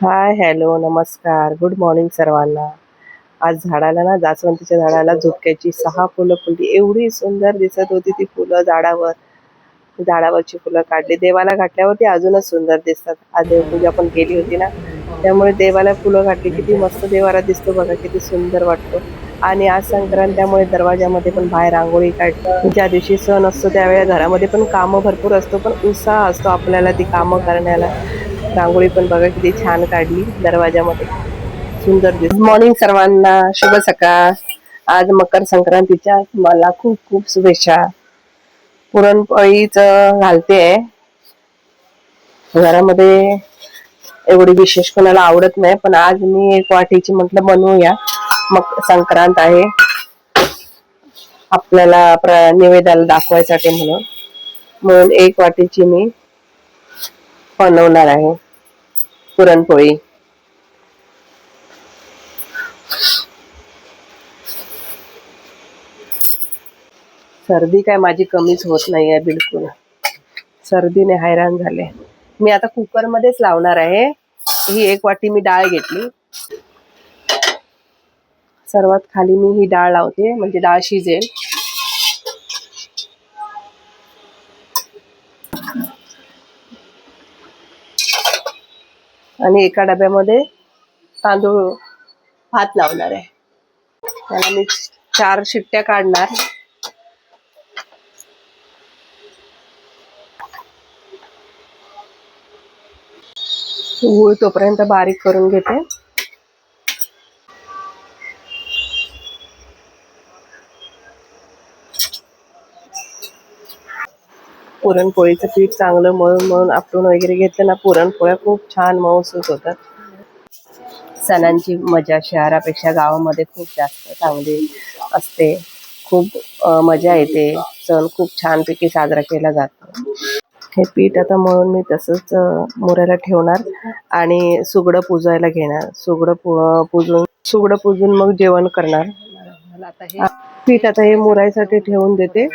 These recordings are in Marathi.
हाय, हॅलो, नमस्कार, गुड मॉर्निंग सर्वांना. आज झाडाला ना जास्वंदीच्या झाडाला झुबक्याची 6 फुलं फुलली. एवढी सुंदर दिसत होती ती फुलं झाडावर. झाडावरची फुलं काढली. देवाला घातल्यावरती अजूनच सुंदर दिसतात. आज देवपूजा पण केली होती ना, त्यामुळे देवाला फुलं घातली. किती मस्त देवारा दिसतो बघा, किती सुंदर वाटतो. आणि आज संक्रांत त्यामुळे दरवाजामध्ये पण बाहेर रांगोळी काढली. ज्या दिवशी सण असतो त्यावेळेला घरामध्ये पण कामं भरपूर असतो, पण उत्साह असतो आपल्याला ती कामं करण्याला. रांगोळी पण बघा किती छान काढली दरवाजामध्ये, सुंदर दिसते. मॉर्निंग सर्वांना, शुभ सकाळ. आज मकर संक्रांतीच्या मला खूप खूप शुभेच्छा. पुरणपोळीच घालते घरामध्ये. एवढी विशेष कोणाला आवडत नाही, पण आज मी एक वाटीची म्हटलं बनवूया. मग संक्रांत आहे, आपल्याला निवेदाला दाखवायसाठी म्हणून म्हणून एक वाटीची मी बनवणार आहे पुरणपोळी. सर्दी काय माझी कमीच होत नाही आहे बिलकुल. सर्दीने हैराण झाले. मी आता कुकर मध्येच लावणार आहे. ही एक वाटी मी डाळ घेतली. सर्वात खाली मी ही डाळ लावते, म्हणजे डाळ शिजेल. आणि एका डब्यामध्ये तांदूळ भात लावणार आहे. त्याला मी 4 शिट्ट्या काढणार. गूळ तोपर्यंत बारीक करून घेते. पुरणपोळीचं पीठ चांगलं मळून मळून आपटून वगैरे घेतलं ना, पुरणपोळ्या खूप छान मऊसूत होतात. सणांची मजा शहरापेक्षा गावामध्ये खूप जास्त चांगली असते. खूप मजा येते. सण खूप छानपैकी साजरा केला जातो. हे पीठ आता मळून मी तसंच मुरायला ठेवणार आणि सुगडं पुजायला घेणार. सुगडं पुजून मग जेवण करणार. आता हे पीठ आता हे मुरायसाठी ठेवून देते.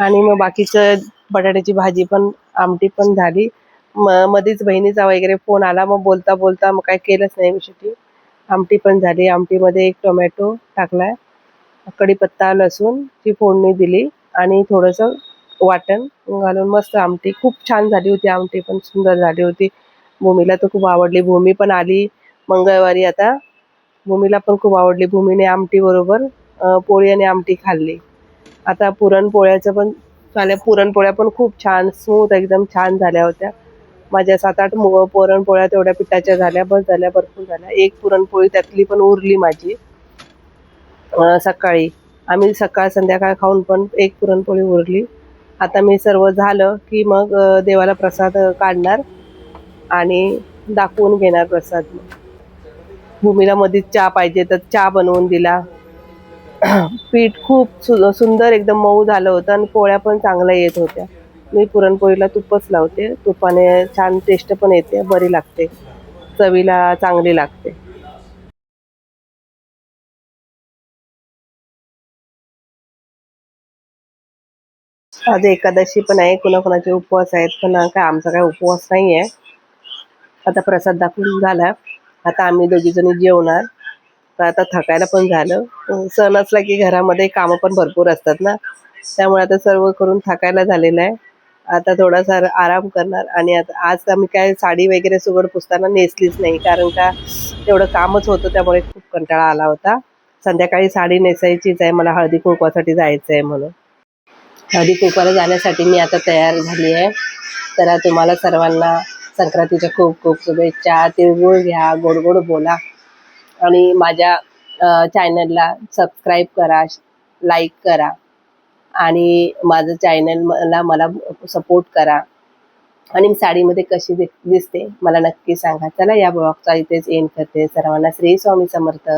आणि मग बाकीचं बटाट्याची भाजी पण, आमटी पण झाली. मध्येच बहिणीचा वगैरे फोन आला, मग बोलता बोलता मग काय केलंच नाही मी शेवटी. आमटी पण झाली. आमटीमध्ये एक टोमॅटो टाकलाय, कढीपत्ता, लसूण ची फोडणी दिली आणि थोडंसं वाटण घालून मस्त आमटी. खूप छान झाली होती आमटी, पण सुंदर झाली होती. भूमीला तर खूप आवडली. भूमी पण आली मंगळवारी. आता भूमीला पण खूप आवडली. भूमीने आमटी बरोबर पोळी आणि आमटी खाल्ली. आता पुरणपोळ्याचं पण झाल्या. पुरणपोळ्या पण खूप छान स्मूथ एकदम छान झाल्या होत्या. माझ्या 7-8 पुरणपोळ्या तेवढ्या पिठाच्या झाल्या, बस झाल्या, भरपूर झाल्या. एक पुरणपोळी त्यातली पण उरली माझी. सकाळी आम्ही सकाळ संध्याकाळ खाऊन पण एक पुरणपोळी उरली. आता मी सर्व झालं की मग देवाला प्रसाद काढणार आणि दाखवून घेणार प्रसाद. भूमीला मध्येच चहा पाहिजे तर चहा बनवून दिला. पीठ खूप सुंदर एकदम मऊ झालं होतं आणि पोळ्या पण चांगल्या येत होत्या. मी पुरणपोळीला तुपच लावते. तुपाने छान टेस्ट पण येते, बरी लागते, चवीला चांगली लागते. आज एकादशी पण आहे. कोणाकोणाचे उपवास आहेत, पण काय आमचा काय उपवास नाही आहे. आता प्रसाद दाखवून झाला. आता आम्ही दोघीजणी जेवणार. तर आता थकायला पण झालं. सण असला की घरामध्ये कामं पण भरपूर असतात ना, त्यामुळे आता सर्व करून थकायला झालेलं आहे. आता थोडासा आराम करणार. आणि आता आज आम्ही काय साडी वगैरे सुगड पुसताना नेसलीच नाही, कारण का तेवढं कामच होतं, त्यामुळे खूप कंटाळा आला होता. संध्याकाळी साडी नेसायचीच आहे मला, हळदी कुंकवासाठी जायचं आहे म्हणून. हळदी कुंकवाला जाण्यासाठी मी आता तयार झाली आहे. तर तुम्हाला सर्वांना संक्रांतीच्या खूप खूप शुभेच्छा. तिळगुळ घ्या, गोड गोड बोला आणि माझ्या चॅनलला सबस्क्राईब करा, लाईक करा आणि माझं चॅनल मला सपोर्ट करा. आणि मी साडीमध्ये कशी दिसते मला नक्की सांगा. चला, या ब्लॉगचा इथेच एंड करते. सर्वांना श्री स्वामी समर्थ.